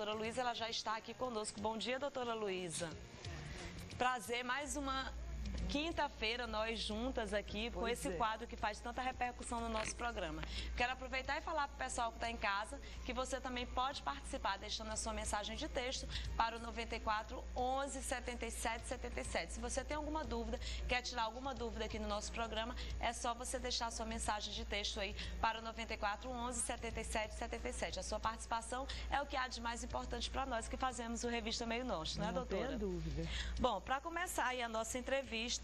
doutora Luísa, ela já está aqui conosco. Bom dia, doutora Luísa. Prazer, mais uma quinta-feira nós juntas aqui com esse quadro que faz tanta repercussão no nosso programa. Quero aproveitar e falar para o pessoal que está em casa que você também pode participar deixando a sua mensagem de texto para o 94 11 77 77. Se você tem alguma dúvida, quer tirar alguma dúvida aqui no nosso programa, é só você deixar a sua mensagem de texto aí para o 94 11 77 77. A sua participação é o que há de mais importante para nós que fazemos o Revista Meio Norte, não é, doutora? Não tenho dúvida. Bom, para começar aí a nossa entrevista,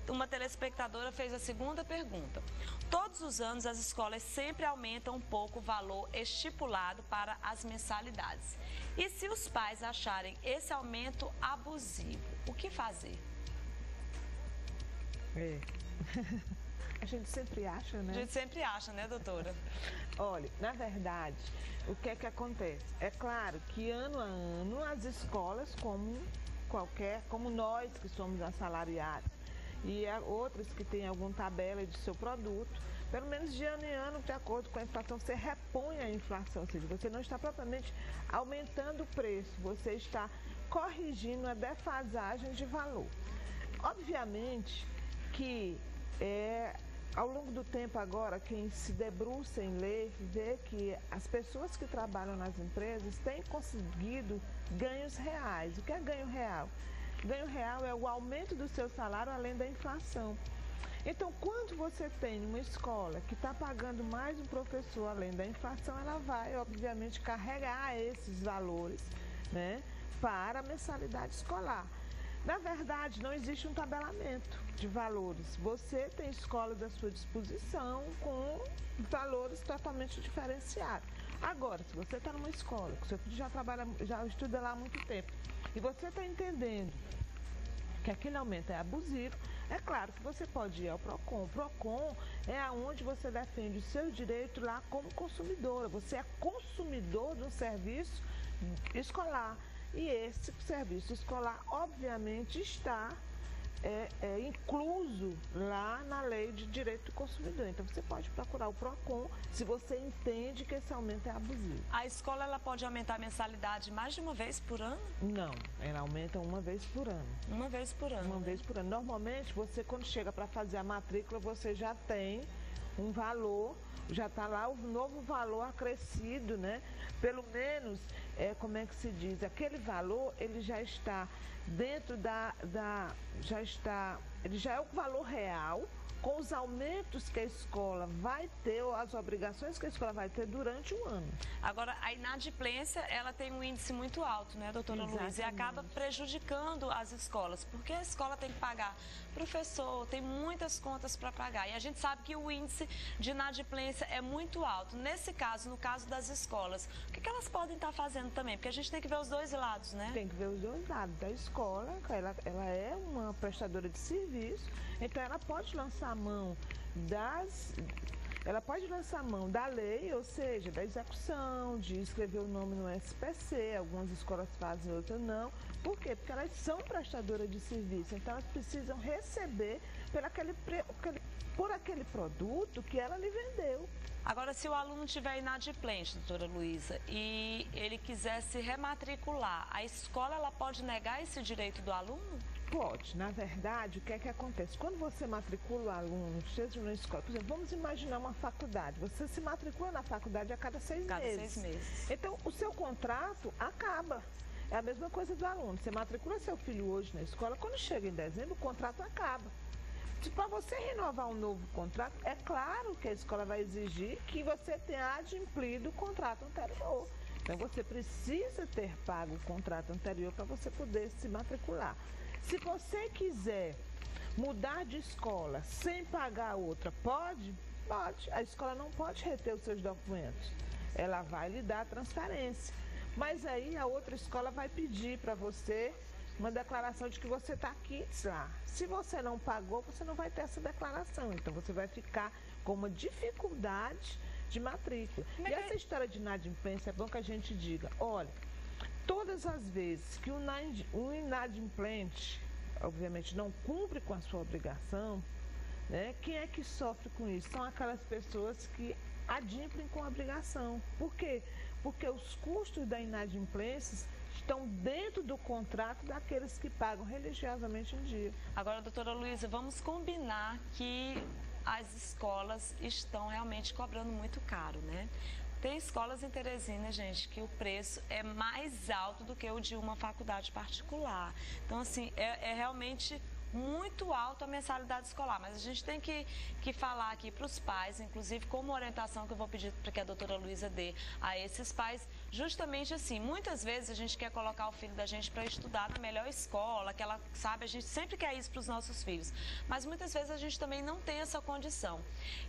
uma telespectadora fez a segunda pergunta. Todos os anos as escolas sempre aumentam um pouco o valor estipulado para as mensalidades. E se os pais acharem esse aumento abusivo, o que fazer? A gente sempre acha, né? A gente sempre acha, né, doutora? Olha, na verdade, o que é que acontece? É claro que ano a ano as escolas, como nós que somos assalariados, e outras que têm alguma tabela de seu produto, pelo menos de ano em ano, de acordo com a inflação, você repõe a inflação, ou seja, você não está propriamente aumentando o preço, você está corrigindo a defasagem de valor. Obviamente que ao longo do tempo agora, quem se debruça em ler, vê que as pessoas que trabalham nas empresas têm conseguido ganhos reais. O que é ganho real? Ganho real é o aumento do seu salário além da inflação. Então, quando você tem uma escola que está pagando mais um professor além da inflação, ela vai, obviamente, carregar esses valores, né, para a mensalidade escolar. Na verdade, não existe um tabelamento de valores. Você tem escolas à sua disposição com valores totalmente diferenciados. Agora, se você está numa escola, que o seu filho já estuda lá há muito tempo, e você está entendendo que aquele aumento é abusivo, é claro que você pode ir ao PROCON. O PROCON é onde você defende o seu direito lá como consumidora. Você é consumidor de um serviço escolar. E esse serviço escolar, obviamente, está incluso lá na lei de direito do consumidor. Então, você pode procurar o PROCON se você entende que esse aumento é abusivo. A escola ela pode aumentar a mensalidade mais de uma vez por ano? Não, ela aumenta uma vez por ano. Uma vez por ano? Uma vez por ano. Normalmente, você quando chega para fazer a matrícula, você já tem um valor, já está lá o novo valor acrescido, né? Pelo menos, como é que se diz? Aquele valor, ele já está dentro ele já é o valor real, com os aumentos que a escola vai ter, ou as obrigações que a escola vai ter durante o ano. Agora, a inadimplência, ela tem um índice muito alto, né, doutora Luísa? E acaba prejudicando as escolas, porque a escola tem que pagar professor, tem muitas contas para pagar. E a gente sabe que o índice de inadimplência é muito alto. Nesse caso, no caso das escolas, o que elas podem estar fazendo também? Porque a gente tem que ver os dois lados, né? Tem que ver os dois lados. Da escola, ela é uma prestadora de serviço, então ela pode lançar mão da lei, ou seja, da execução, de escrever o nome no SPC, algumas escolas fazem, outras não. Por quê? Porque elas são prestadoras de serviço, então elas precisam receber por aquele produto que ela lhe vendeu. Agora, se o aluno tiver inadimplente, doutora Luísa, e ele quiser se rematricular, a escola ela pode negar esse direito do aluno? Pode. Na verdade, o que é que acontece? Quando você matricula o aluno, seja na escola, por exemplo, vamos imaginar uma faculdade. Você se matricula na faculdade a cada 6 meses. Cada 6 meses. Então, o seu contrato acaba. É a mesma coisa do aluno. Você matricula seu filho hoje na escola, quando chega em dezembro, o contrato acaba. Para você renovar um novo contrato, é claro que a escola vai exigir que você tenha adimplido o contrato anterior. Então, você precisa ter pago o contrato anterior para você poder se matricular. Se você quiser mudar de escola sem pagar outra, pode? Pode. A escola não pode reter os seus documentos. Ela vai lhe dar a transferência. Mas aí a outra escola vai pedir para você uma declaração de que você está aqui lá. Se você não pagou, você não vai ter essa declaração. Então, você vai ficar com uma dificuldade de matrícula. E essa história de inadimplência, é bom que a gente diga, olha, todas as vezes que o inadimplente, obviamente, não cumpre com a sua obrigação, né, quem é que sofre com isso? São aquelas pessoas que adimplem com a obrigação. Por quê? porque os custos da inadimplência estão dentro do contrato daqueles que pagam religiosamente em dia. Agora, doutora Luísa, vamos combinar que as escolas estão realmente cobrando muito caro, né? Tem escolas em Teresina, gente, que o preço é mais alto do que o de uma faculdade particular. Então, assim, é realmente muito alto a mensalidade escolar, mas a gente tem que falar aqui para os pais, inclusive como orientação que eu vou pedir para que a doutora Luísa dê a esses pais, justamente assim, muitas vezes a gente quer colocar o filho da gente para estudar na melhor escola, que ela sabe, a gente sempre quer isso para os nossos filhos, mas muitas vezes a gente também não tem essa condição.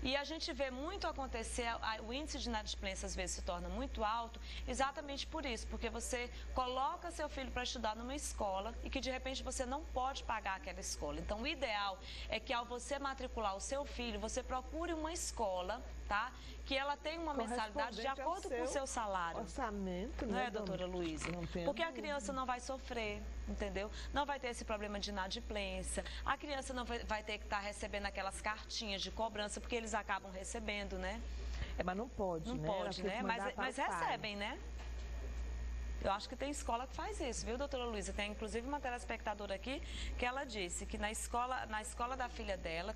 E a gente vê muito acontecer, o índice de inadimplência às vezes se torna muito alto, exatamente por isso, porque você coloca seu filho para estudar numa escola e que de repente você não pode pagar aquela escola. Então, o ideal é que ao você matricular o seu filho, você procure uma escola, tá? Que ela tenha uma mensalidade de acordo com o seu salário. Orçamento, não é, doutora Luísa? Porque a criança não vai sofrer, entendeu? Não vai ter esse problema de inadimplência. A criança não vai ter que estar recebendo aquelas cartinhas de cobrança, porque eles acabam recebendo, né? Mas não pode, né? Não pode, né? Mas recebem, né? Eu acho que tem escola que faz isso, viu, doutora Luísa? Tem inclusive uma telespectadora aqui que ela disse que na escola da filha dela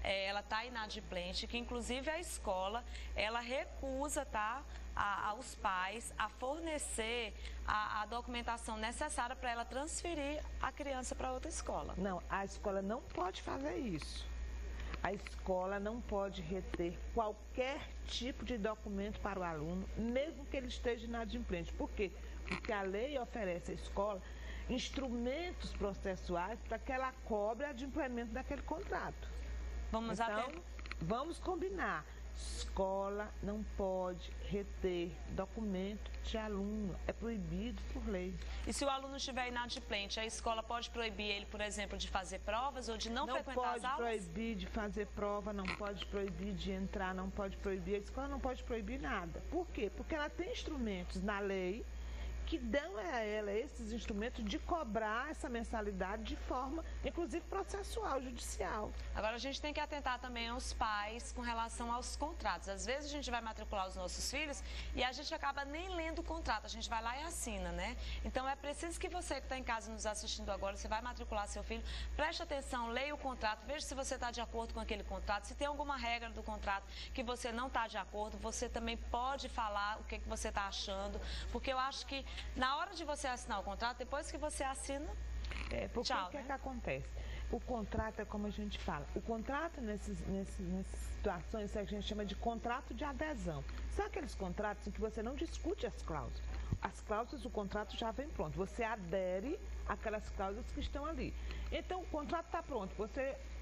ela está inadimplente, que inclusive a escola, ela recusa, tá, aos pais a fornecer a documentação necessária para ela transferir a criança para outra escola. Não, a escola não pode fazer isso. A escola não pode reter qualquer tipo de documento para o aluno, mesmo que ele esteja inadimplente. Por quê? Porque a lei oferece à escola instrumentos processuais para que ela cobre o adimplemento daquele contrato. Vamos combinar. Escola não pode reter documento de aluno, é proibido por lei. E se o aluno estiver inadimplente, a escola pode proibir ele, por exemplo, de fazer provas ou de não frequentar as aulas? Não pode proibir de fazer prova, não pode proibir de entrar, não pode proibir, a escola não pode proibir nada. Por quê? Porque ela tem instrumentos na lei que dão a ela esses instrumentos de cobrar essa mensalidade de forma, inclusive, processual, judicial. Agora, a gente tem que atentar também aos pais com relação aos contratos. Às vezes, a gente vai matricular os nossos filhos e a gente acaba nem lendo o contrato, a gente vai lá e assina, né? Então, é preciso que você que está em casa nos assistindo agora, você vai matricular seu filho, preste atenção, leia o contrato, veja se você está de acordo com aquele contrato, se tem alguma regra do contrato que você não está de acordo, você também pode falar o que você está achando, porque eu acho que na hora de você assinar o contrato, depois que você assina, tchau. O que é que acontece? O contrato é como a gente fala. O contrato, nessas situações, a gente chama de contrato de adesão. São aqueles contratos em que você não discute as cláusulas. As cláusulas do contrato já vem pronto. Você adere àquelas cláusulas que estão ali. Então, o contrato está pronto.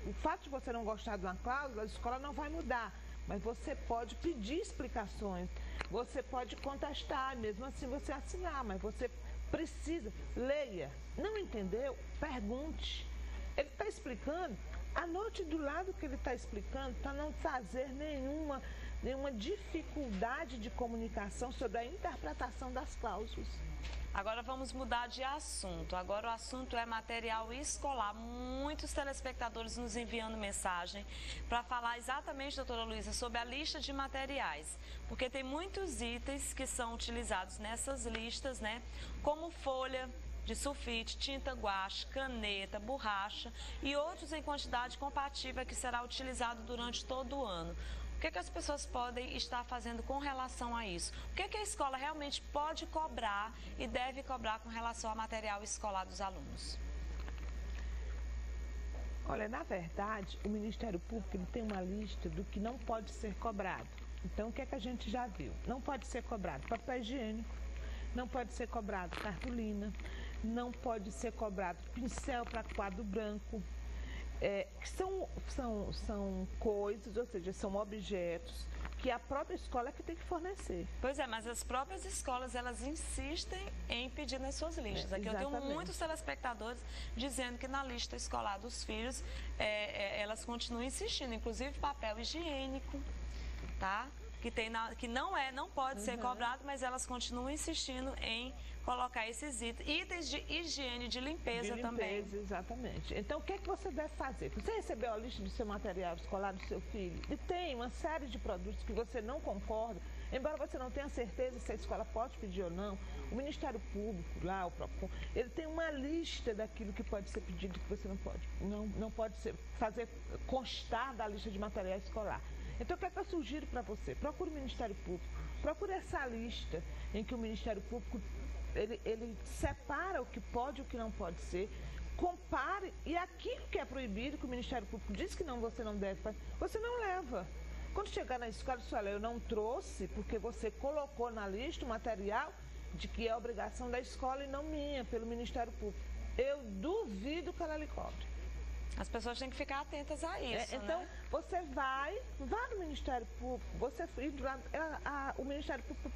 O fato de você não gostar de uma cláusula, a escola não vai mudar. Mas você pode pedir explicações, você pode contestar, mesmo assim você assinar, mas você precisa, leia. Não entendeu? Pergunte. Ele está explicando, anote do lado que ele está explicando, para não fazer nenhuma dificuldade de comunicação sobre a interpretação das cláusulas. Agora vamos mudar de assunto. Agora o assunto é material escolar. Muitos telespectadores nos enviando mensagem para falar exatamente, doutora Luísa, sobre a lista de materiais. Porque tem muitos itens que são utilizados nessas listas, né? Como folha de sulfite, tinta guache, caneta, borracha e outros em quantidade compatível que será utilizado durante todo o ano. O que as pessoas podem estar fazendo com relação a isso? O que a escola realmente pode cobrar e deve cobrar com relação ao material escolar dos alunos? Olha, na verdade, o Ministério Público ele tem uma lista do que não pode ser cobrado. Então, o que a gente já viu? Não pode ser cobrado papel higiênico, não pode ser cobrado cartolina, não pode ser cobrado pincel para quadro branco, que são coisas, ou seja, são objetos que a própria escola é que tem que fornecer. Pois é, mas as próprias escolas, elas insistem em pedir nas suas listas. Aqui eu tenho muitos telespectadores dizendo que na lista escolar dos filhos, elas continuam insistindo, inclusive papel higiênico, tá? Que não pode ser cobrado, mas elas continuam insistindo em colocar esses itens de higiene, de limpeza também. Exatamente. Então, o que você deve fazer? Você recebeu a lista do seu material escolar do seu filho e tem uma série de produtos que você não concorda, Embora você não tenha certeza se a escola pode pedir ou não, o Ministério Público, lá, o PROCON, ele tem uma lista daquilo que pode ser pedido e que você não pode fazer constar da lista de material escolar. Então, o que é que eu sugiro para você? Procure o Ministério Público, procure essa lista em que o Ministério Público ele separa o que pode e o que não pode ser, compare, e aquilo que é proibido, que o Ministério Público diz que não, você não deve fazer, você não leva. Quando chegar na escola, você olha, eu não trouxe porque você colocou na lista o material de que é obrigação da escola e não minha, pelo Ministério Público. Eu duvido que ela lhe cobre. As pessoas têm que ficar atentas a isso, então, né? você vai no Ministério Público, o Ministério Público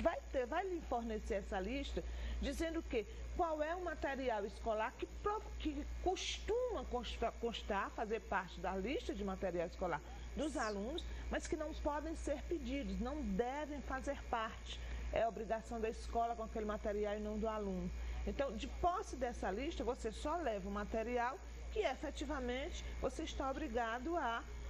vai lhe fornecer essa lista, dizendo qual é o material escolar que costuma constar, fazer parte da lista de material escolar dos alunos, mas que não podem ser pedidos, não devem fazer parte. É obrigação da escola com aquele material e não do aluno. Então, de posse dessa lista, você só leva o material que efetivamente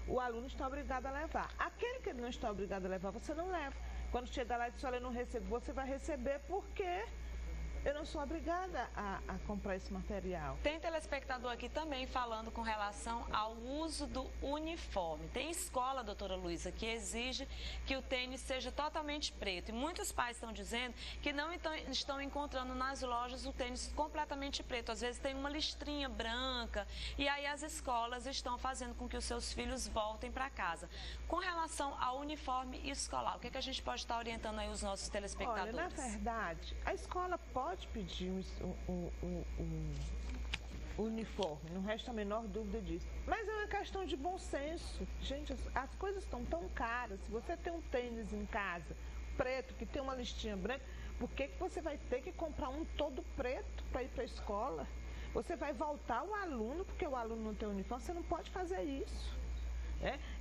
o aluno está obrigado a levar. Aquele que ele não está obrigado a levar, você não leva. Quando chegar lá e diz, olha, eu não recebo, você vai receber porque eu não sou obrigada a comprar esse material. Tem telespectador aqui também falando com relação ao uso do uniforme. Tem escola, doutora Luísa, que exige que o tênis seja totalmente preto. E muitos pais estão dizendo que não estão encontrando nas lojas o tênis completamente preto. Às vezes tem uma listrinha branca. E aí as escolas estão fazendo com que os seus filhos voltem para casa. Com relação ao uniforme escolar, o que a gente pode estar orientando aí os nossos telespectadores? Olha, na verdade, a escola pode pedir um uniforme, não resta a menor dúvida disso. Mas é uma questão de bom senso. Gente, as coisas estão tão caras. Se você tem um tênis em casa, preto, que tem uma listinha branca, por que você vai ter que comprar um todo preto para ir para a escola? Você vai voltar o aluno, porque o aluno não tem uniforme, você não pode fazer isso.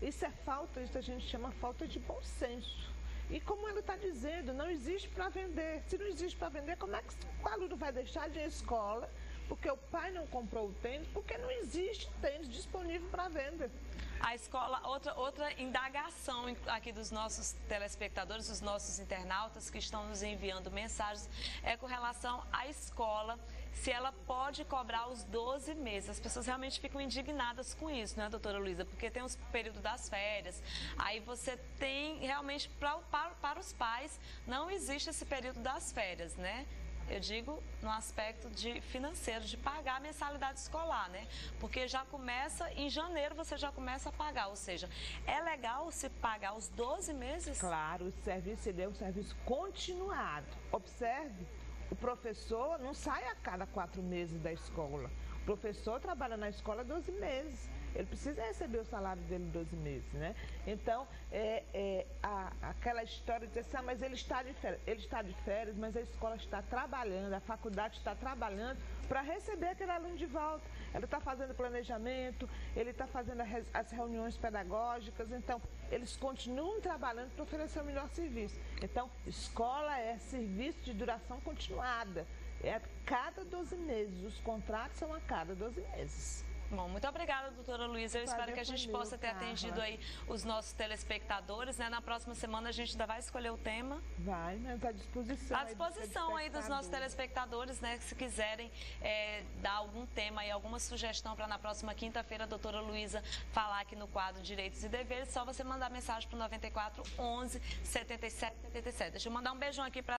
Isso a gente chama falta de bom senso. E como ele está dizendo, não existe para vender. Se não existe para vender, como é que o aluno vai deixar de ir à escola porque o pai não comprou o tênis? Porque não existe tênis disponível para venda. A escola, outra indagação aqui dos nossos telespectadores, dos nossos internautas que estão nos enviando mensagens, é com relação à escola, se ela pode cobrar os 12 meses. As pessoas realmente ficam indignadas com isso, né, doutora Luísa? Porque tem os períodos das férias, aí você tem realmente, para os pais, não existe esse período das férias, né? Eu digo no aspecto de financeiro, de pagar a mensalidade escolar, né? Porque já começa, em janeiro você já começa a pagar, ou seja, é legal se pagar os 12 meses? Claro, o serviço é um serviço continuado. Observe, o professor não sai a cada 4 meses da escola. O professor trabalha na escola 12 meses. Ele precisa receber o salário dele 12 meses, né? Então, aquela história de dizer assim, mas ele está de férias. Ele está de férias, mas a escola está trabalhando, a faculdade está trabalhando para receber aquele aluno de volta. Ela está fazendo planejamento, ele está fazendo as reuniões pedagógicas, então, eles continuam trabalhando para oferecer o melhor serviço. Então, escola é serviço de duração continuada. É a cada 12 meses, os contratos são a cada 12 meses. Bom, muito obrigada, doutora Luísa. Eu espero que a gente possa ter atendido aí os nossos telespectadores, né? Na próxima semana a gente ainda vai escolher o tema. Vai, mas à disposição. À disposição aí dos nossos telespectadores, né? Se quiserem dar algum tema e alguma sugestão para na próxima quinta-feira a doutora Luísa falar aqui no quadro Direitos e Deveres, só você mandar mensagem para o 94 11 77 77. Deixa eu mandar um beijão aqui para